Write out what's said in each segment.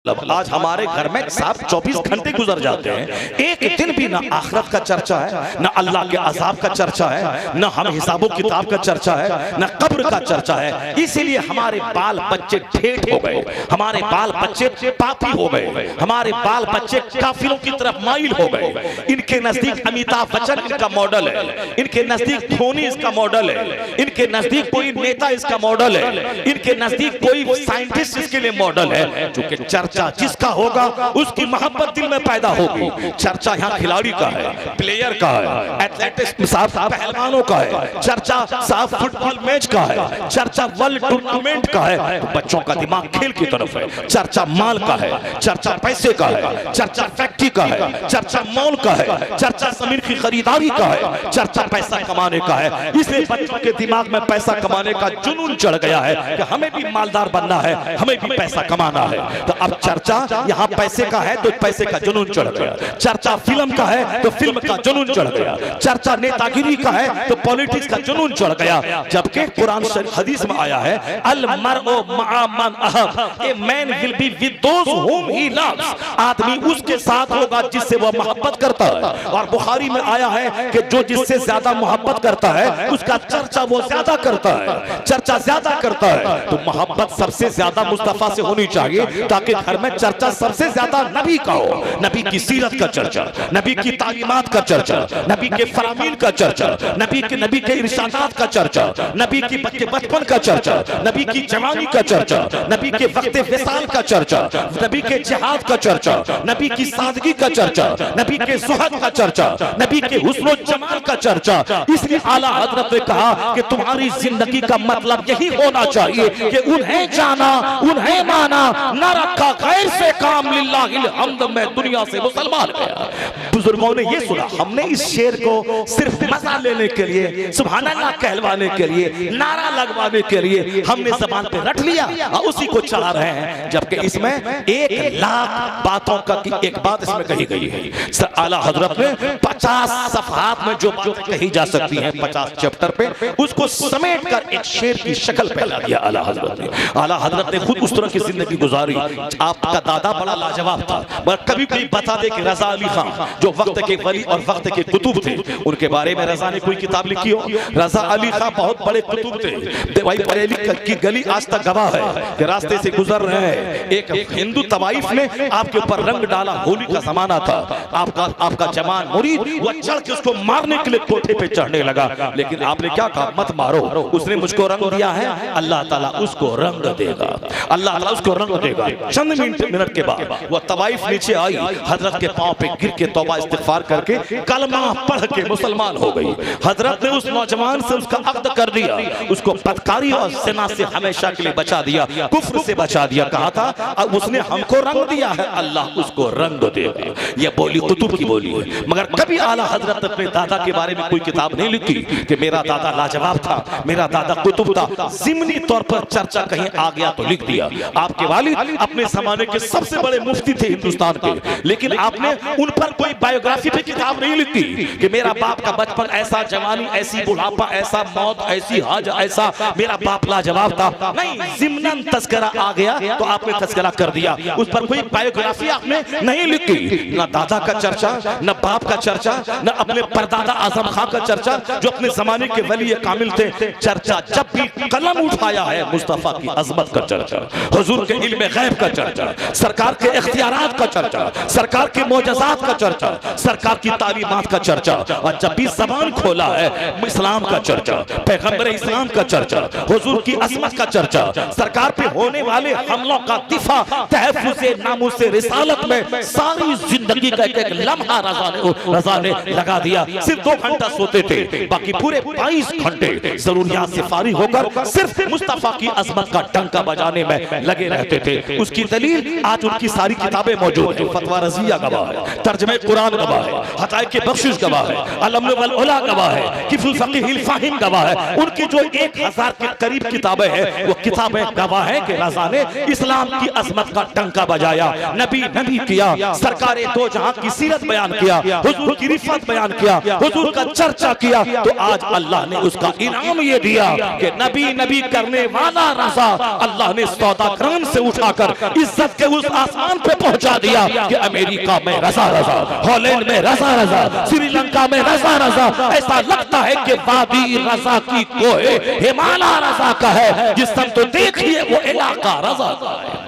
आज हमारे घर में साहब 24 घंटे गुजर जाते हैं, एक दिन भी ना आखिरत का चर्चा है, ना अल्लाह के अजाब का चर्चा है, ना हम हिसाबो किताब का चर्चा है, ना कब्र का चर्चा है। इसीलिए हमारे बाल बच्चे ठेठ हो गए, हमारे बाल बच्चे पापी हो गए, हमारे बाल बच्चे काफिरों की तरफ माइल हो गए। इनके नजदीक अमिताभ बच्चन इनका मॉडल है, इनके नजदीक धोनी इसका मॉडल है, इनके नजदीक कोई नेता इसका मॉडल है, इनके नजदीक कोई साइंटिस्ट इसके लिए मॉडल है। चूंकि चर्चा जिसका होगा उसकी मोहब्बत दिल में पैदा होगी। चर्चा यहाँ खिलाड़ी का है, प्लेयर का है, एथलेटिक्स साहब पहलवानों का है, चर्चा साहब फुटबॉल मैच का है, चर्चा वर्ल्ड टूर्नामेंट का है। तो बच्चों का दिमाग खेल की तरफ है। चर्चा माल का है, चर्चा पैसे का है, चर्चा फैक्ट्री का है, चर्चा मॉल का है, चर्चा जमीन की खरीदारी का है, चर्चा पैसा कमाने का है। इसलिए बच्चों के दिमाग में पैसा कमाने का जुनून चढ़ गया है कि हमें भी मालदार बनना है, हमें भी पैसा कमाना है। तो अब चर्चा यहाँ पैसे का है तो पैसे का जुनून चढ़ गया, चर्चा फिल्म का है तो फिल्म का जुनून चढ़ गया, चर्चा नेतागिरी का है तो पॉलिटिक्स का जुनून चढ़ गया। जबकि कुरान शरीफ हदीस में आया है अल मरउ मअ मन अहब, a man will be with those whom he loves, आदमी उसके साथ होगा जिससे वह मोहब्बत करता है। और बुखारी में आया है कि जो जिससे ज्यादा मोहब्बत करता है उसका चर्चा वो ज्यादा करता है, चर्चा ज्यादा करता है। तो मोहब्बत सबसे ज्यादा मुस्तफा से होनी चाहिए ताकि घर में चर्चा सबसे ज्यादा नबी का हो, नबी की सीरत का चर्चा, नबी की तालीमात का चर्चा, नबी के फरामीन का चर्चा, नबी के इरशादात का चर्चा, नबी की बचपन का चर्चा, नबी की जवानी का चर्चा, नबी के वक्त विसाल का चर्चा, नबी के जिहाद का चर्चा, नबी की सादगी का चर्चा, नबी के सुहद का चर्चा, नबी के हुस्न जमाल का चर्चा। इसलिए आला हजरत ने कहा कि तुम्हारी जिंदगी का मतलब यही होना चाहिए कि उन्हें जाना, उन्हें माना, न रखा गैर से काम, लिल्लाहिल हम्द, मैं दुनिया से मुसलमान गया। बुजुर्गों ने ये सुना, हमने इस शेर को सिर्फ मजा लेने के लिए, सुभान अल्लाह कहलवाने के लिए, नारा लगवाने के लिए हमने ज़बान पे रट लिया और उसी को चला रहे हैं। जबकि इसमें 1 लाख बातों का की एक बात इसमें कही गई है। आला हजरत ने 50 सफ़हात में जो बातें कही जा सकती हैं 50 चैप्टर पे, उसको समेट कर एक शेर की शक्ल फैला दिया आला हजरत ने। आला हजरत ने खुद उस तरह की जिंदगी गुजारी। आपका दादा बड़ा लाजवाब था, पर कभी कोई बता दे कि रजा अली खान जो वक्त के वली और वक्त के कुतुब थे, उनके बारे में रजा ने कोई किताब लिखी हो? रजा अली खान बहुत बड़े कुतुब थे। भाई बरेली की गली आज तक गवाह है कि रास्ते से गुजर रहे हैं, एक हिंदू तवाइफ ने आपके ऊपर रंग डाला, होली का जमाना था, आपका जवान मुरीद वो चढ़ के उसको मारने के लिए कोठे पे चढ़ने लगा, लेकिन आपने क्या कहा? मत मारो, उसने मुझको रंग दिया है, अल्लाह ताला उसको रंग देगा, अल्लाह ताला उसको रंग देगा। चंद मिनट के बाद वो तवाइफ नीचे आई, हजरत के पांव पे गिर के तौबा इस्तिगफार करके कलमा पढ़ के मुसलमान हो गई। हजरत ने उस नौजवान से उसका अक्द कर दिया, उसको बदकारी और ज़िना से हमेशा के लिए बचा दिया, कुफ्र से बचा दिया। कहा था अब उसने हमको रंग दिया है, अल्लाह उसको रंग देगा। ये बोली कुतुब की बोली है। मगर कभी आला हजरत अपने दादा के बारे में कोई किताब नहीं लिखी कि मेरा दादा लाजवाब था, मेरा दादा कुतुब था। ज़िमनी तौर पर चर्चा कहीं आ गया तो लिख दिया। आपके वालिद अपने जमाने के सबसे बड़े मुफ्ती थे हिंदुस्तान के, लेकिन आपने उन पर कोई बायोग्राफी पे किताब नहीं लिखी कि मेरा बाप का बचपन ऐसा, जवानी ऐसी, बुढ़ापा ऐसा, मौत ऐसी, हज ऐसा, मेरा बाप लाजवाब था। नहीं, ज़िमनन तज़किरा आ गया तो आपने तज़किरा कर दिया, उस पर कोई बायोग्राफी आपने नहीं लिखी। ना दादा का चर्चा, न बाप का चर्चा, न अपने परदादा आजम खां का चर्चा जो अपने जमाने के वली कामिल थे। चर्चा जब भी कलम उठाया है मुस्तफा की अजमत का चर्चा, हुजूर के इल्म गैब का चर्चा, सरकार के इख्तियारात का चर्चा, सरकार के मोजज़ात का चर्चा, सरकार की तालीमात का चर्चा। और जब भी ज़बान खोला है इस्लाम का चर्चा, पैगंबर इस्लाम का चर्चा, हुजूर की अज़मत का चर्चा, सरकार पे होने वाले हमलों का दिफा, तहफ़्फ़ुज़ नामूस रिसालत में सारी जिंदगी का एक लम्हा रज़ा ने लगा दिया। सिर्फ 2 घंटा सोते थे, बाकी पूरे 22 घंटे ज़रूरियात से फारिग होकर सिर्फ मुस्तफा की अज़मत का डंका बजाने में लगे रहते थे। उसकी दलील आज उनकी सारी किताबें मौजूद हैं। फतवा रज़िया गवाह है, तर्जुमे कुरान गवाह है, हक़ाइक़ बख्शिश गवाह है, अल-अम्न वल उला गवाह है, किफ़ुल फ़क़ीहिल फ़ाहिम गवाह है। उनकी जो 1000 के करीब किताबें हैं वो किताबें गवाह है कि रज़ा ने इस्लाम की अज़मत का डंका बजाया, नबी किया, सरकारे दो जहां की सीरत बयान किया, हुजूर की रिफ़त बयान किया, हुजूर का चर्चा किया। तो आज अल्लाह ने उसका इनाम ये दिया कि नबी करने वाला रज़ा अल्लाह ने सौदा कराम से उठाकर इस इज्जत के उस आसमान पे पहुंचा दिया कि अमेरिका में रजा रजा, हॉलैंड में रजा रजा, श्रीलंका में रजा रजा। ऐसा लगता है कि वादी रजा की कोहे हिमालय रजा का है, जिस समय तो देखिए वो इलाका रजा का है।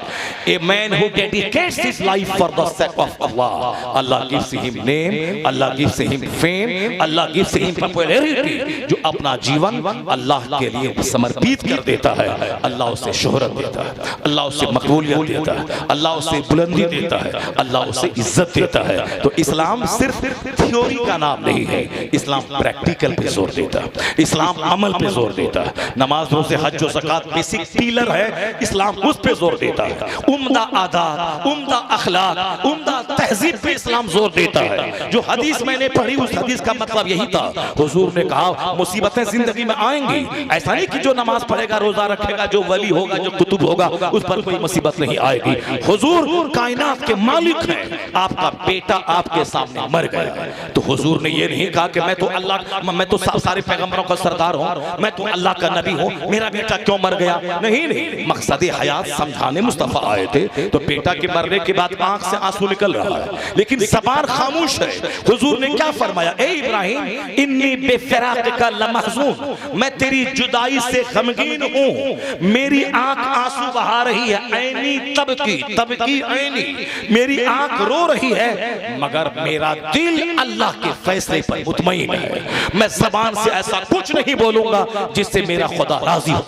A man who dedicates his life for the sake of Allah, Allah gives him name, Allah gives him fame, Allah gives him popularity। जो अपना जीवन अल्लाह के लिए समर्पित कर देता है, अल्लाह उसे शोहरत देता है, अल्लाह उसे मकबूलियत देता है, अल्लाह उसे बुलंदी देता है, अल्लाह उसे इज्जत देता है। तो इस्लाम सिर्फ थ्योरी का नाम नहीं है, इस्लाम प्रैक्टिकल पे जोर देता है, इस्लाम अमल पे जोर देता है। नमाज, रोज़े, हज और ज़कात बेसिक पिलर है, इस्लाम उस पे जोर देता है। उम्दा आदात, उम्दा अखलाक, उम्दा तहजीब पे इस्लाम जोर देता है। जो हदीस मैंने पढ़ी उस हदीस का मतलब यही था, हुजूर ने कहा मुसीबतें जिंदगी में आएंगी, ऐसा नहीं कि जो नमाज पढ़ेगा, रोजा रखेगा, जो वली होगा, जो कुतुब होगा, उस पर कोई मुसीबत नहीं आएगी। हुजूर कायनात के मालिक हैं, आपका बेटा आपके सामने मर गया, तो हुजूर ने ये नहीं कहा कि मैं तो अल्लाह, मैं तो सारे पैगंबरों का सरदार हूँ, मैं तो अल्लाह का नबी हूँ, मेरा बेटा क्यों मर गया। नहीं नहीं, मकसद हयात समझाने मुस्तफा आए थे। तो बेटा के मरने के बाद आंख से आंसू निकल रहा है, लेकिन ज़बान खामोश है। हुजूर ने क्या फरमाया, ए इब्राहिम इन्नी बेफिराक का लमहज़ून, मैं तेरी जुदाई से गमगीन हूँ, मेरी आंख आंसू बहा रही है, ऐनी तबकी ऐनी, मेरी आंख रो रही है, मगर मेरा दिल अल्लाह के फैसले पर मुतमईन है। मैं ज़बान से ऐसा कुछ नहीं बोलूंगा जिससे मेरा खुदा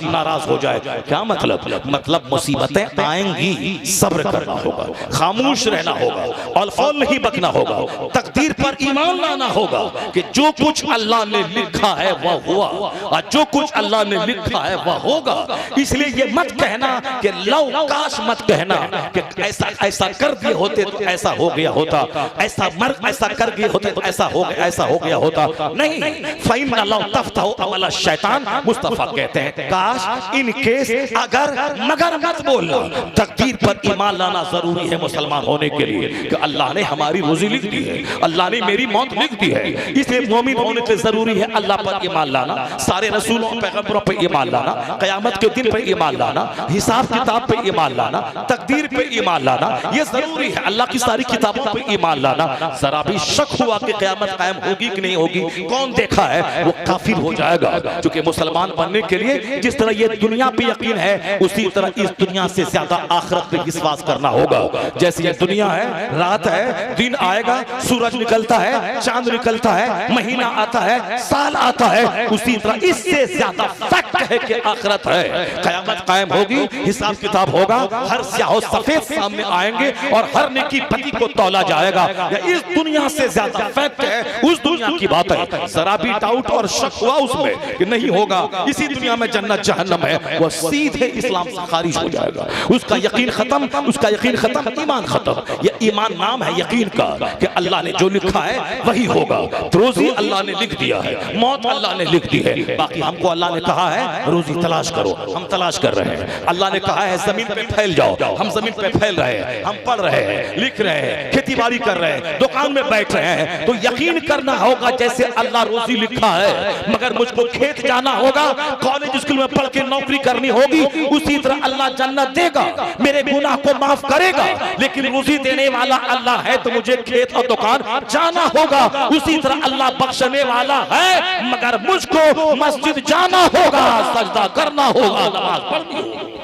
नाराज हो जाए। क्या मतलब मुसीबतें आएंगी, सब्र करना होगा, खामोश रहना होगा, और नहीं बकना होगा, तकदीर पर ईमान लाना होगा कि जो कुछ अल्लाह ने लिखा है वह हुआ, और जो कुछ अल्लाह ने लिखा है वह होगा। इसलिए ये मत कहना कि लव काश, मत कहना कि ऐसा कर दिए होते तो ऐसा हो गया होता, ऐसा कर दिए होते तो ऐसा हो गया होता। नहीं, फ़इन लव तफ्तहु अमल शैतान, मुस्तफा कहते हैं काश, इन केस, अगर, मगर मत बोलना। तकदीर पर ईमान लाना जरूरी है मुसलमान होने के लिए कि अल्लाह ने हमारी रोजी लिख दी है, अल्लाह ने मेरी मौत लिख दी है। इसलिए मोमिन होने के जरूरी है अल्लाह पर ईमान लाना, सारे रसूलों पैगंबरों पर ईमान लाना, क़यामत के दिन पर ईमान लाना, हिसाब किताब पे ईमान लाना, तकदीर पे ईमान लाना, ये जरूरी है। अल्लाह की सारी किताबों पे ईमान लाना। जरा भी शक हुआ कि क़यामत कायम होगी कि नहीं होगी, कौन देखा है, वो काफिर हो जाएगा। क्योंकि मुसलमान बनने के लिए जिस तरह ये दुनिया पे यकीन है, उसी तरह इस दुनिया से ज्यादा आखिरत पे विश्वास करना होगा। जैसे ये दुनिया है, रात है, दिन आएगा, सूरज निकलता है, चांद निकलता है, महीना आता है, साल आता है, उसी तरह इससे ज्यादा फैक्ट है कि आखिरत है, क़यामत कायम होगी, हिसाब किताब होगा, हर स्याह सफेद सामने आएंगे और हर नेकी पति को तौला जाएगा। इस दुनिया से ज्यादा फैक्ट है, उस दुनिया की बात है। जरा भी डाउट और शक हुआ उसमें कि नहीं होगा, इसी दुनिया में जन्नत जहन्नम है, वह सीधे इस्लाम से खारिज हो जाएगा। उसका यकीन खत्म, उसका यकीन खत्म, ईमान खत्म। यह ईमान नाम है यकीन का कि अल्लाह ने जो लिखा है वही होगा। रोजी अल्लाह ने लिख दिया है, मौत अल्लाह ने लिख दी है, बाकी हमको अल्लाह ने कहा है रोजी तलाश करो, हम तलाश कर रहे हैं। अल्लाह ने कहा है जमीन पे फैल जाओ, हम जमीन पे फैल रहे हैं, हम पढ़ रहे हैं, लिख रहे हैं, खेती बाड़ी कर रहे हैं, दुकान में बैठ रहे हैं। तो यकीन करना होगा जैसे अल्लाह रोजी लिखा है, मगर मुझको खेत जाना होगा, कॉलेज स्कूल में पढ़ के नौकरी करनी होगी, उसी तरह अल्लाह जन्नत देगा, मेरे गुनाह को माफ करेगा। लेकिन रोजी देने वाला अल्लाह है तो मुझे खेत और दुकान जाना होगा, उसी तरह अल्लाह बख्शने वाला है, मगर मुझको मस्जिद जाना होगा, सजदा करना होगा, नमाज पढ़नी होगी।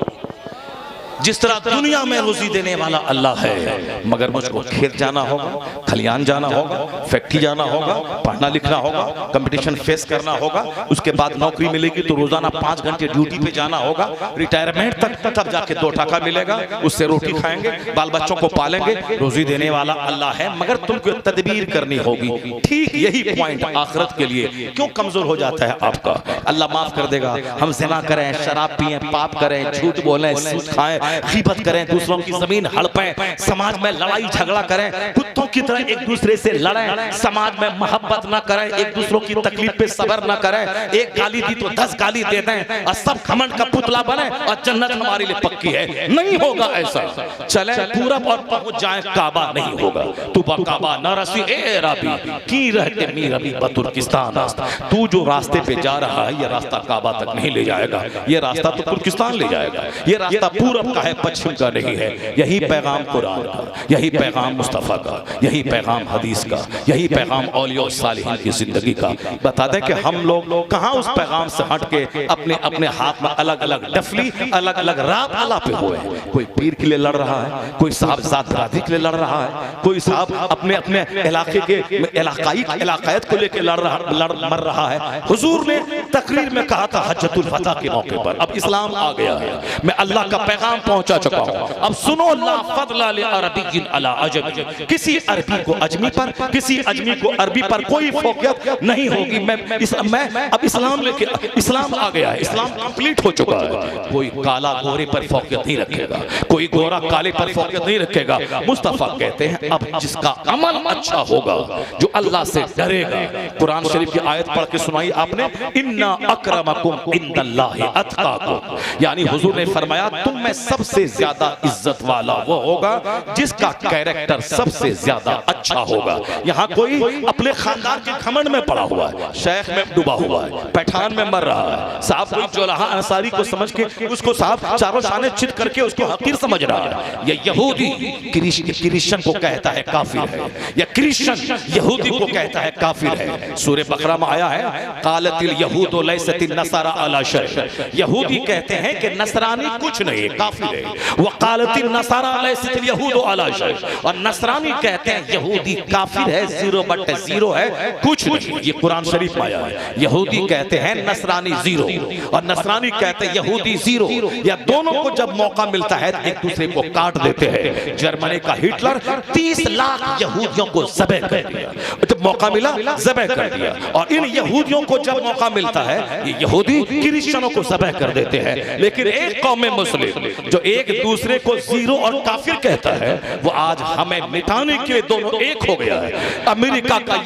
जिस तरह दुनिया में रोजी देने वाला अल्लाह है, मगर मुझको खेत जाना होगा, खलियान जाना होगा, फैक्ट्री जाना होगा, पढ़ना लिखना होगा, कंपटीशन फेस करना होगा, उसके बाद नौकरी मिलेगी तो रोजाना 5 घंटे ड्यूटी पे जाना होगा, रिटायरमेंट तक तब जाके 2 टका मिलेगा, उससे रोटी खाएंगे, बाल बच्चों को पालेंगे। रोजी देने वाला अल्लाह है, मगर तुमको तदबीर करनी होगी। ठीक यही पॉइंट आखिरत के लिए क्यों कमजोर हो जाता है आपका। अल्लाह माफ कर देगा, हम ज़िना करें, शराब पिए, पाप करें, झूठ बोलें, सूद खाएं, गीबत करें, दूसरों की जमीन हड़पें, समाज में लड़ाई झगड़ा करें, कुत्तों की तरह एक दूसरे से लड़ें, समाज में मोहब्बत ना करें, एक दूसरों की तकलीफ पे सब्र ना करें, एक गाली दी तो 10 गाली दे दें और सब घमंड का पुतला बने और जन्नत हमारे लिए पक्की है। नहीं होगा ऐसा। चले पूरब और पहुंच जाए, काबा नहीं होगा। तू काबा न रसी ए रबी की रहते मी रबी बतुर्किस्तान। तू जो रास्ते पे जा रहा है, ये रास्ता काबा तक नहीं ले जाएगा, ये रास्ता तो तुर्किस्तान ले जाएगा, ये रास्ता पूरब का है पश्चिम का नहीं है। यही पैगाम कुरान का, यही पैगाम मुस्तफ़ा का, यही पैगाम हदीस का, यही पैगाम औलिया और सालिहीन की जिंदगी का। बता दें कि हम लोग कहाँ उस पैगाम से हट के अपने अपने हाथ में अलग अलग डफली, अलग अलग रात अला पे हुए हैं। कोई पीर के लिए लड़ रहा है, कोई साहब ज़ात बरादरी के लिए लड़ रहा है, कोई साहब अपने अपने इलाके के इलाकायत को लेकर मर रहा है। हुजूर ने तकरीर में कहा था हज्जतुल फतह के मौके पर, अब इस्लाम आ गया है, मैं अल्लाह का पैगाम पहुंचा चुका हूं। अब सुनो, ला फज़ला लिअरबिय्यिन अला अजमी, किसी अरबी को अजमी पर, किसी अजमी को अरबी पर कोई फौकियत नहीं होगी। मैं अब इस्लाम लेके, इस्लाम आ गया है, इस्लाम कंप्लीट हो चुका है। कोई काला गोरे पर फौकियत नहीं रखेगा, कोई गोरा काले पर फौकियत नहीं रखेगा। मुस्तफा कहते हैं अब जिसका अमल अच्छा होगा, जो अल्लाह से डरेगा। कुरान शरीफ की आयत पढ़ के सुनाई आपने, इन्ना अक्रमकुम इंदल्लाहि अत्काकुम, यानी हुजूर ने फरमाया तुम में सबसे ज्यादा इज्जत वाला वो होगा जिसका कैरेक्टर सबसे ज्यादा अच्छा होगा। यहाँ कोई अपने खानदान के घमंड में पड़ा हुआ है, शेख में डूबा हुआ है, पैठान में मर रहा है, साहब कोई जोलहा अंसारी को समझ के उसको साहब चारों शाने चित करके उसको हकीर समझ रहा है। ये यहूदी क्रिश्चियन को कहता है काफिर है, या क्रिश्चियन यहूदी को कहता है काफिर है। सूरह बकरा में आया है, कालतिल यहूद लैसतिन नसारा अला शै, यहूदी कहते हैं कि नसरानी कुछ नहीं है, काफिर है। व कालतिल नसारा लैसतिल यहूद अला शै, और नसरानी कहते हैं यहूदी काफिर है, 0/0 है, कुछ नहीं। ये कुरान शरीफ में आया है। यहूदी कहते हैं नसरानी 0 और नसरानी कहते हैं यहूदी 0, या दोनों को जब मौका मिलता है एक दूसरे को काट देते हैं। जर्मनी का हिटलर 30 लाख यहूदियों को ज़बह कर दिया, जब मौका मिला ज़बह कर दिया। और इन यहूदियों को जब मौका मिलता है ये यहूदी क्रिश्चियनों को ज़बह कर देते हैं। लेकिन एक कौम मुस्लिम जो एक दूसरे को 0 और काफिर कहता है, वो आज हमें मिटाने के लिए दोनों एक हो गया है। अमेरिका का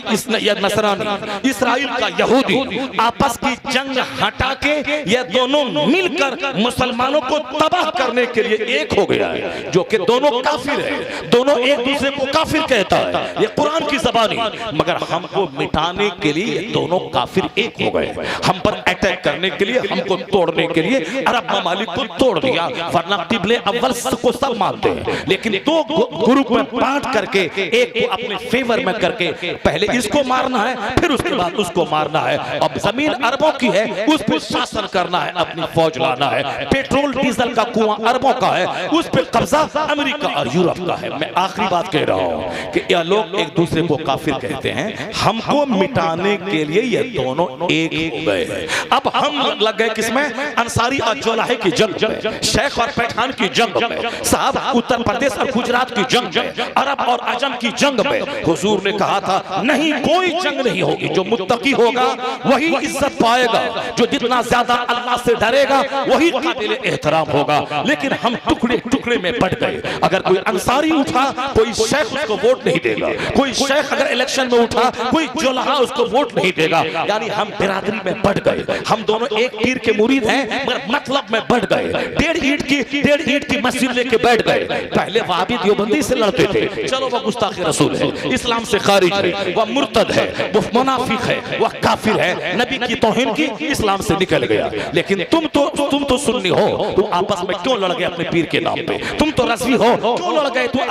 नसरानी, इस्राइल का यहूदी आपस की जंग हटा के ये दोनों मिलकर मुसलमानों को तबाह करने के लिए एक हो गया है, जो कि दोनों काफिर है, दोनों एक दूसरे को काफिर कहता है, ये कुरान की ज़बानी। मगर हमको मिटाने के लिए दोनों काफिर एक हो गए, हम पर अटैक करने के लिए, हमको तोड़ने के लिए अरब ममालिक को तोड़ दिया। वरना किबले अव्वल को सब मानते हैं, लेकिन दो ग्रुप में बांट करके एक को अपने फेवर में करके पहले इसको मारना है, फिर उसके बाद उसको मारना है। अब जमीन अरबों की है, उस पर शासन करना है, अपनी फौज लाना है। पेट्रोल डीजल का कुआं अरबों का है, उस पर कब्जा अमेरिका और यूरोप का है। मैं आखिरी बात कह रहा हूं कि यह लोग एक दूसरे को काफिर कहते हैं, हमको मिटाने के लिए ये दोनों एक हो गए। अब हम लग गए किसमें? अंसारी और जोलाहे की जंग में, शेख और पैठान की जंग में, साहब उत्तर प्रदेश और गुजरात की जंग में, अरब और अजम की जंग में। हुजूर ने कहा था नहीं, कोई जंग नहीं होगी, जो मुत्तकी होगा वही इज्जत पाएगा, जो जितना ज्यादा अल्लाह से डरेगा वही काबिल एहतराम होगा। लेकिन हम टुकड़े टुकड़े में बढ़ गए। अगर कोई अंसारी उठा, कोई शेख उसको वोट नहीं देगा, कोई शेख अगर इलेक्शन में उठा, कोई जोलहा उसको वोट नहीं देगा। यानी हम बिरादरी में बढ़ गए, हम दोनों एक पीर के मुरीद हैं, मगर मतलब में बढ़ गए। 1.5 ईंट की मस्जिद लेके बैठ गए। पहले वहाबी देवबंदी से लड़ते थे, चलो वह गुस्ताख रसूल है, इस्लाम से खारिज है, वह मुर्तद है, वह मुनाफिक है, वह काफिर है, नबी की तौहीन की, इस्लाम से निकल गया। लेकिन तुम तो सुन्नी हो, तुम आपस में क्यों लड़ गए अपने पीर के नाम पे? तुम तो रज़वी हो, क्यों लड़ गए तुम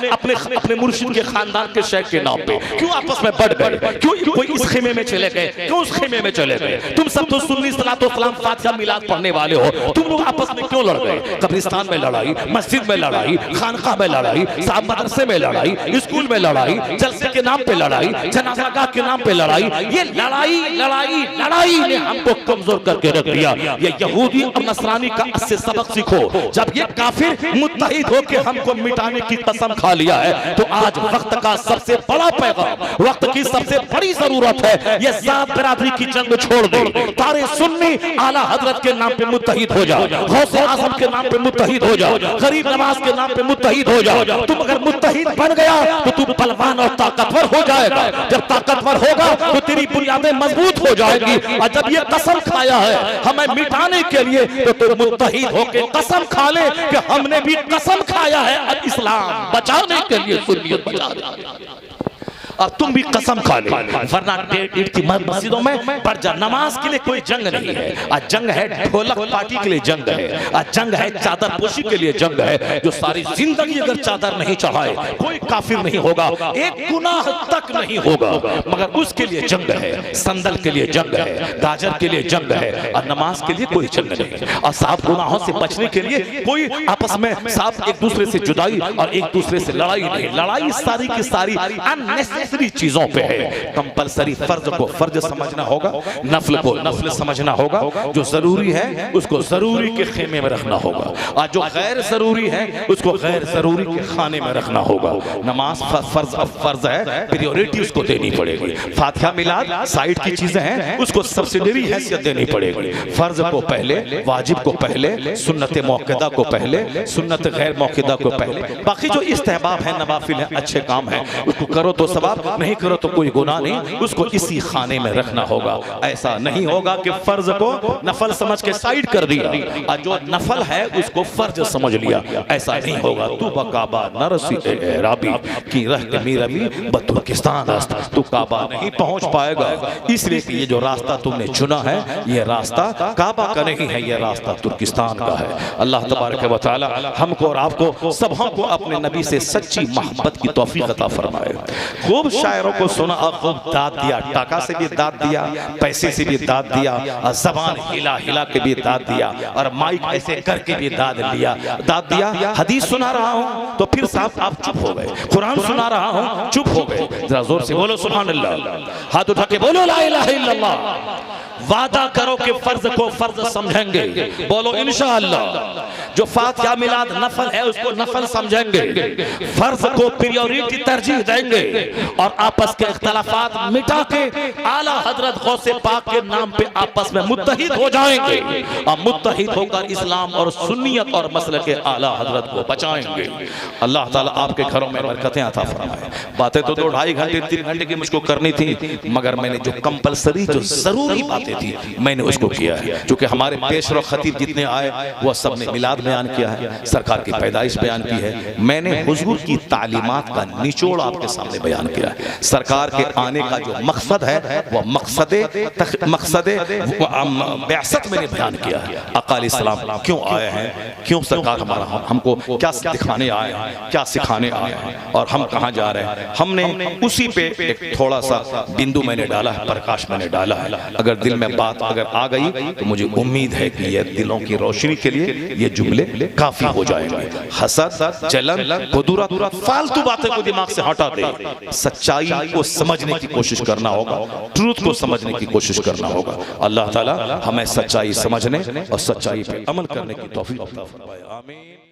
अपने मुर्शिद के खानदान के शेख के नाम पे? क्यों आपस में बढ़ गए? क्यों कोई इस खेमे में चले गए, क्यों उस खेमे में चले गए? तुम सब तो सुन्नी सलातो सलाम फातिहा मिलाद पढ़ने वाले हो, तुम लोग आपस में क्यों लड़ गए? कब्रिस्तान में लड़ाई, मस्जिद में लड़ाई, खानका में लड़ाई, साहब मदरसे में लड़ाई, स्कूल में लड़ाई, जलसे के नाम पे लड़ाई, जनाज़ागाह के नाम पे लड़ाई। ये लड़ाई ने हमको कमजोर करके रख दिया। ये यहूदी और नसरानी का इससे सबक सीखो। जब ये काफिर मुत्तहिद होकर हमको मिटाने की कसम खा लिया है, तो आज वक्त का सबसे बड़ा पैगाम, वक्त की सबसे बड़ी जरूरत है, ये जात बिरादरी की जंग छोड़ दो। तारे सुन्नी आला हजरत के नाम पे मुत्तहिद हो जाओ, गौसे आज़म के नाम पे मुत्तहिद हो जाओ, गरीब नवाज के नाम पे मुत्तहिद हो जाओ। तुम अगर मुत्तहिद बन गया तो तू बलवान और ताकतवर हो जाएगा। जब ताकतवर होगा तो तेरी बुनियादें मजबूत हो जाएगी। और जब ये कसम खाया है हमें मिटाने के लिए, तो तू मुत्तहिद होके कसम खा ले कि हमने भी कसम खाया है अब इस्लाम बचाने के लिए, सुन्नियत बचा दे। और तुम भी कसम खा ले, वरना ईद की मस्जिदों में पढ़ जा। नमाज के लिए कोई जंग नहीं है, आज जंग है ढोलक पार्टी के लिए जंग है, आज जंग है चादर पोशी के लिए जंग है। जो सारी जिंदगी अगर चादर नहीं चढ़ाए कोई काफिर नहीं होगा, एक गुनाह तक नहीं होगा, मगर उसके लिए जंग है। संदल के लिए जंग है, गाजर के लिए जंग है, और नमाज के लिए कोई जंग नहीं। और साफ गुनाहों से बचने के लिए कोई आपस में साफ एक दूसरे से जुदाई और एक दूसरे से लड़ाई नहीं। लड़ाई सारी की सारी अननेसेसरी चीजों पे है। कंपलसरी फर्ज को फर्ज समझना होगा, नफल को नफल समझना होगा। जो जरूरी है उसको जरूरी के खेमे में रखना होगा, और जो गैर जरूरी है उसको गैर जरूरी के खाने में रखना होगा। नमाज फर्ज है, प्रायोरिटी उसको देनी पड़ेगी। फातिहा मिलाद साइड की चीजें हैं, उसको सब्सिडरी हैसियत देनी पड़ेगी। फर्ज को पहले, वाजिब को पहले, सुन्नत मौक़िदा को पहले, सुन्नत गैर मौक़िदा को पहले। बाकी जो इस्तेहबाब है, नवाफिल है, अच्छे काम है, उसको करो तो सवाब, नहीं करो तो कोई गुनाह नहीं। उसको इसी खाने में रखना होगा। ऐसा नहीं होगा कि फर्ज को नफल समझ के साइड कर दिया और जो नफल है उसको फर्ज समझ लिया। ऐसा नहीं होगा। तू बकाबा नरसी राबी की रह के मेरा भी बतुर्किस्तान रास्ता, तू काबा नहीं पहुंच पाएगा। इसलिए कि ये जो रास्ता तुमने चुना है, ये रास्ता काबा का नहीं है, ये रास्ता तुर्किस्तान का है। अल्लाह तबारक व तआला हमको और आपको सबों को अपने नबी से सच्ची मोहब्बत की तौफीक अता फरमाए। खूब शायरों को सुना और खूब दाद दिया, टाका से भी दाद दिया, पैसे से भी दाद दिया, और जबान हिला हिला के भी दाद दिया, और माइक ऐसे करके भी दाद दिया। हदीस सुना रहा हूँ तो फिर साहब आप चुप हो गए, कुरान सुना रहा हूँ चुप हो गए। जरा जोर से बोलो सुभान अल्लाह, हाथ उठा के बोलो ला इलाहा इल्लल्लाह। वादा करो कि फर्ज को फर्ज समझेंगे, बोलो इंशाअल्लाह। जो फातिहा मिलाद नफल है उसको नफल समझेंगे, फर्ज को प्रायोरिटी तरजीह देंगे, और आपस के इख्तलाफात मिटा के आला हजरत गौसे पाक के नाम पे आपस में मुत्तहिद हो जाएंगे, और मुत्तहिद होकर इस्लाम और सुन्नियत और मसले के आला हजरत को बचाएंगे। अल्लाह ताला आपके घरों में बरकतें अता फरमाए। बातें तो 2-2.5 घंटे 3 घंटे की मुझको करनी थी, मगर मैंने जो कंपलसरी जो जरूरी बातें थी मैंने उसको किया है। क्योंकि हमारे पेशरो खतीब जितने आए वो सब ने मिलाद बयान किया है, सरकार की पैदाइश बयान की है। मैंने हुजूर की तालीमात का निचोड़ आपके सामने बयान किया है। सरकार के आने का जो मकसद है वो मकसद बिअसत मैंने बयान किया है। अकाल इस्लाम क्यों आए हैं, क्यों सरकार हमारा हमको क्या दिखाने आए हैं, क्या सिखाने आए हैं, और हम कहाँ जा रहे हैं। हमने उसी पे एक थोड़ा सा बिंदु मैंने डाला है, प्रकाश मैंने डाला है। अगर दिल में बात अगर आ गई तो मुझे उम्मीद है कि ये दिलों की रोशनी के लिए ये जुमले काफी हो जाएंगे। हसद, जलन, कुदरत, फालतू बातें को दिमाग से हटा दे। सच्चाई को समझने की कोशिश करना होगा, ट्रूथ को समझने की कोशिश करना होगा। अल्लाह ताला हमें सच्चाई समझने और सच्चाई पे अमल करने की तौफीक अता फरमाए। आमीन।